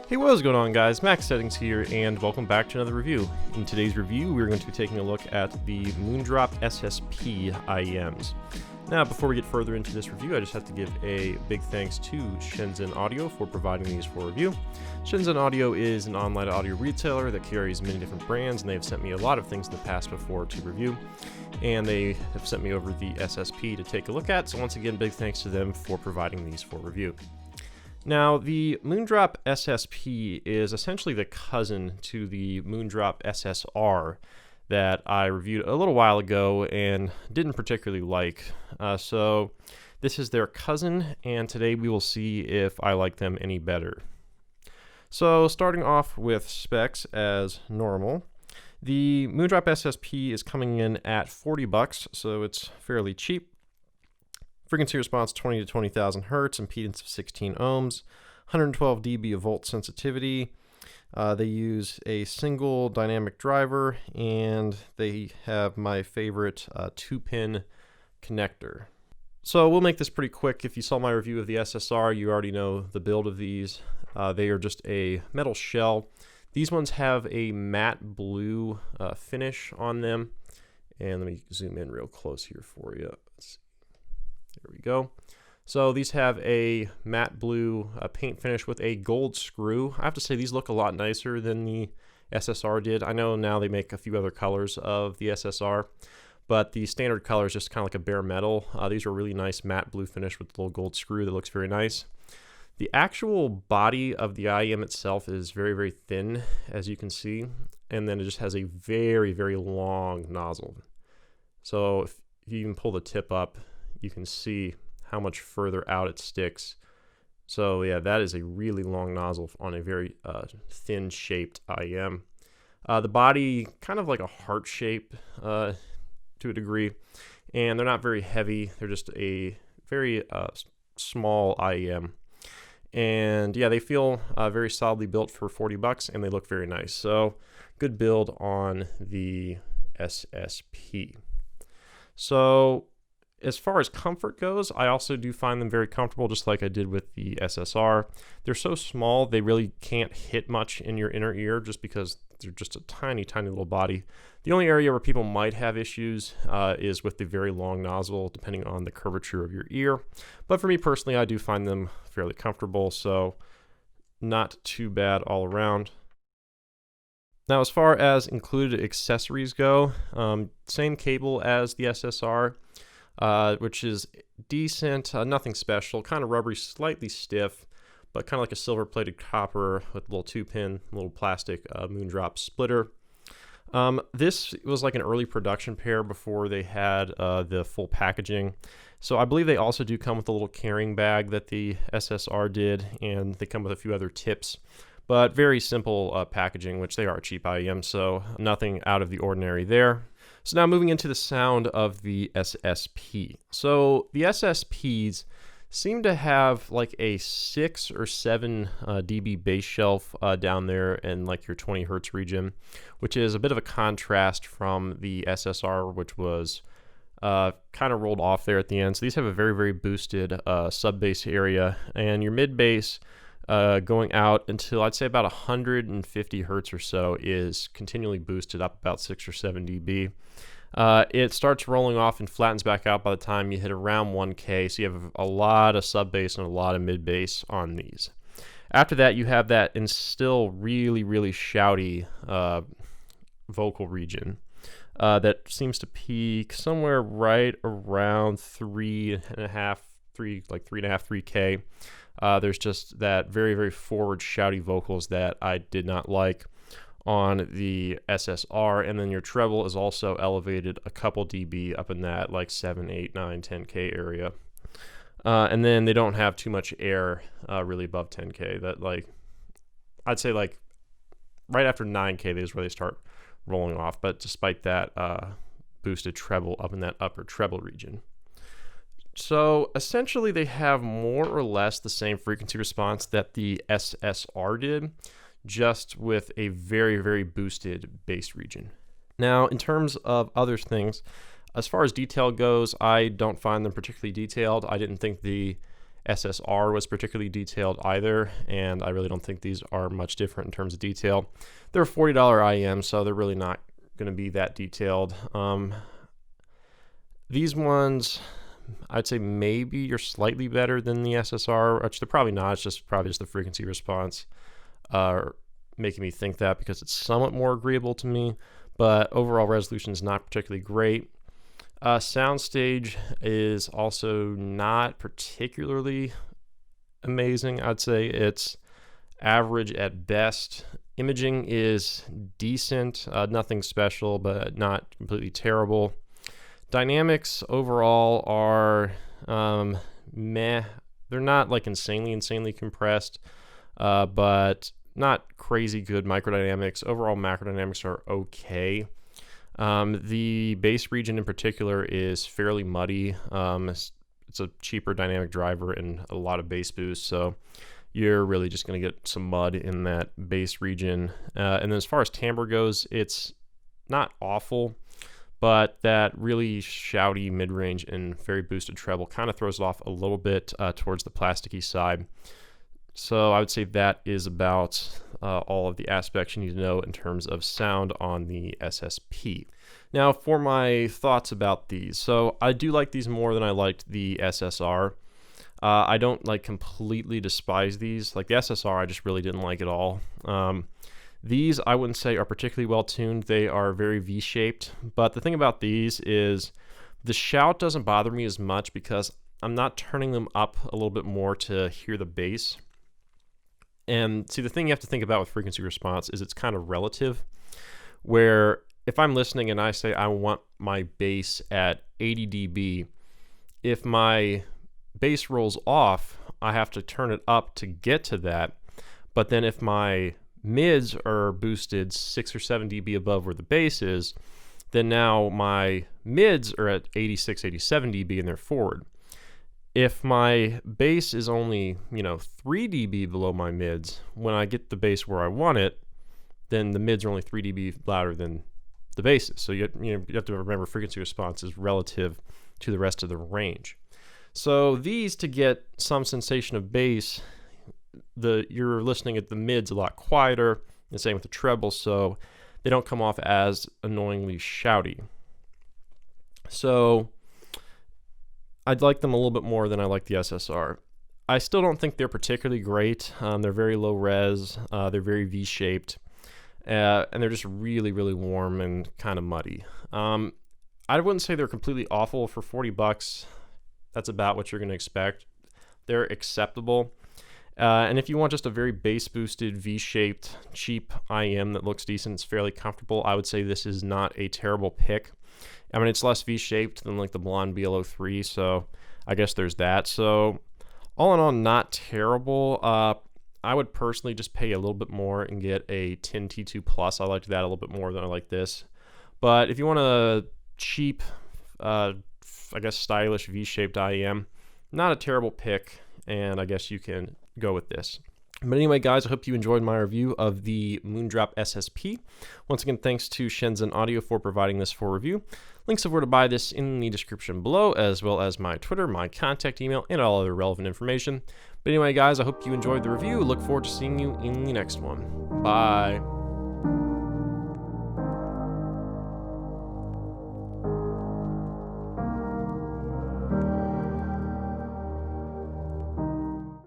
Hey, what is going on, guys? Max Settings here, and welcome back to another review. In today's review, we're going to be taking a look at the Moondrop SSP IEMs. Now, before we get further into this review, I just have to give a big thanks to Shenzhen Audio for providing these for review. Shenzhen Audio is an online audio retailer that carries many different brands, and they've sent me a lot of things in the past before to review. And they have sent me over the SSP to take a look at, so once again, big thanks to them for providing these for review. Now, the Moondrop SSP is essentially the cousin to the Moondrop SSR that I reviewed a little while ago and didn't particularly like. So this is their cousin, and today we will see if I like them any better. So starting off with specs as normal, the Moondrop SSP is coming in at $40, so it's fairly cheap. Frequency response 20 to 20,000 hertz, impedance of 16 ohms, 112 dB of volt sensitivity. They use a single dynamic driver, and they have my favorite 2-pin connector. So we'll make this pretty quick. If you saw my review of the SSR, you already know the build of these. They are just a metal shell. These ones have a matte blue finish on them. And let me zoom in real close here for you. Let's see. There we go. So these have a matte blue paint finish with a gold screw. I have to say these look a lot nicer than the SSR did. I know now they make a few other colors of the SSR, but the standard color is just kind of like a bare metal. These are really nice matte blue finish with the little gold screw that looks very nice. The actual body of the IEM itself is very, very thin, as you can see, and then it just has a very, very long nozzle. So if you even pull the tip up, you can see how much further out it sticks. So yeah, that is a really long nozzle on a very thin shaped IEM. The body kind of like a heart shape to a degree, and they're not very heavy. They're just a very small IEM. And yeah, they feel very solidly built for $40, and they look very nice. So good build on the SSP. So as far as comfort goes, I also do find them very comfortable, just like I did with the SSR. They're so small, they really can't hit much in your inner ear just because they're just a tiny, tiny little body. The only area where people might have issues is with the very long nozzle, depending on the curvature of your ear. But for me personally, I do find them fairly comfortable, so not too bad all around. Now, as far as included accessories go, same cable as the SSR. Which is decent, nothing special, kind of rubbery, slightly stiff, but kind of like a silver-plated copper with a little 2-pin, little plastic Moondrop splitter. This was like an early production pair before they had the full packaging. So I believe they also do come with a little carrying bag that the SSR did, and they come with a few other tips. But very simple packaging, which they are a cheap IEM, so nothing out of the ordinary there. So now moving into the sound of the SSP. So the SSPs seem to have like a 6 or 7 dB bass shelf down there in like your 20 hertz region, which is a bit of a contrast from the SSR, which was kind of rolled off there at the end. So these have a very, very boosted sub bass area, and your mid bass going out until I'd say about 150 hertz or so is continually boosted up about 6 or 7 dB. It starts rolling off and flattens back out by the time you hit around 1K, so you have a lot of sub bass and a lot of mid bass on these. After that, you have that and still really, really shouty vocal region that seems to peak somewhere right around 3.5, 3K. There's just that very, very forward shouty vocals that I did not like on the SSR, and then your treble is also elevated a couple dB up in that like 7, 8, 9, 10K area. And then they don't have too much air really above 10K. That like, I'd say like right after 9K is where they start rolling off, but despite that boosted treble up in that upper treble region. So essentially they have more or less the same frequency response that the SSR did, just with a very, very boosted bass region. Now, in terms of other things, as far as detail goes, I don't find them particularly detailed. I didn't think the SSR was particularly detailed either, and I really don't think these are much different in terms of detail. They're a $40 IEM, so they're really not going to be that detailed. These ones, I'd say maybe you're slightly better than the SSR, which they're probably not. It's just probably just the frequency response making me think that, because it's somewhat more agreeable to me, but overall resolution is not particularly great. Soundstage is also not particularly amazing. I'd say it's average at best. Imaging is decent, nothing special, but not completely terrible. Dynamics overall are meh. They're not like insanely compressed, but not crazy good microdynamics. Overall macrodynamics are okay. The bass region in particular is fairly muddy. It's a cheaper dynamic driver and a lot of bass boost, so you're really just going to get some mud in that bass region. And then as far as timbre goes, it's not awful, but that really shouty mid-range and very boosted treble kind of throws it off a little bit towards the plasticky side. So I would say that is about all of the aspects you need to know in terms of sound on the SSP. Now for my thoughts about these. So I do like these more than I liked the SSR. I don't like completely despise these. Like the SSR, I just really didn't like at all. These I wouldn't say are particularly well tuned. They are very V-shaped, but the thing about these is the shout doesn't bother me as much because I'm not turning them up a little bit more to hear the bass. And see, the thing you have to think about with frequency response is it's kind of relative, where if I'm listening and I say I want my bass at 80 dB, if my bass rolls off, I have to turn it up to get to that. But then if my mids are boosted 6 or 7 dB above where the bass is, then now my mids are at 86, 87 dB and they're forward. If my bass is only, 3 dB below my mids, when I get the bass where I want it, then the mids are only 3 dB louder than the basses. So you have to remember frequency response is relative to the rest of the range. So these, to get some sensation of bass, you're listening at the mids a lot quieter, and same with the treble, so they don't come off as annoyingly shouty. So I'd like them a little bit more than I like the SSR. I still don't think they're particularly great. They're very low res, they're very V-shaped, and they're just really, really warm and kind of muddy. I wouldn't say they're completely awful. For $40. That's about what you're going to expect. They're acceptable. And if you want just a very bass boosted V-shaped cheap IEM that looks decent, it's fairly comfortable, I would say this is not a terrible pick. I mean, it's less V-shaped than like the Blonde BL03, so I guess there's that. So all in all, not terrible. I would personally just pay a little bit more and get a 10 T2 Plus. I liked that a little bit more than I like this. But if you want a cheap, I guess stylish V-shaped IEM, not a terrible pick, and I guess you can go with this. But anyway, guys, I hope you enjoyed my review of the Moondrop SSP. Once again, thanks to Shenzhen Audio for providing this for review. Links of where to buy this in the description below, as well as my Twitter, my contact email, and all other relevant information. But anyway, guys, I hope you enjoyed the review. Look forward to seeing you in the next one. Bye.